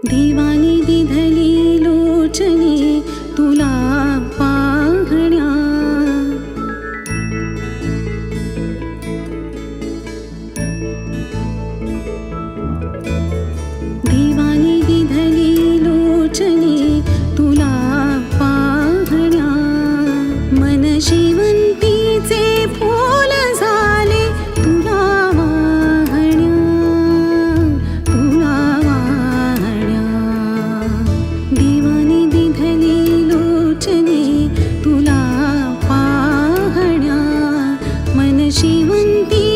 देवाने दिधली लोचने तुला पाहण्या, देवाने दिधली लोचने तुला पाहण्या, मन शेवंतीचे फूल झाले तुला वाहण्या, तुला वाहण्या. देवाने दिधली लोचने तुला पाहण्या, मन शेवंती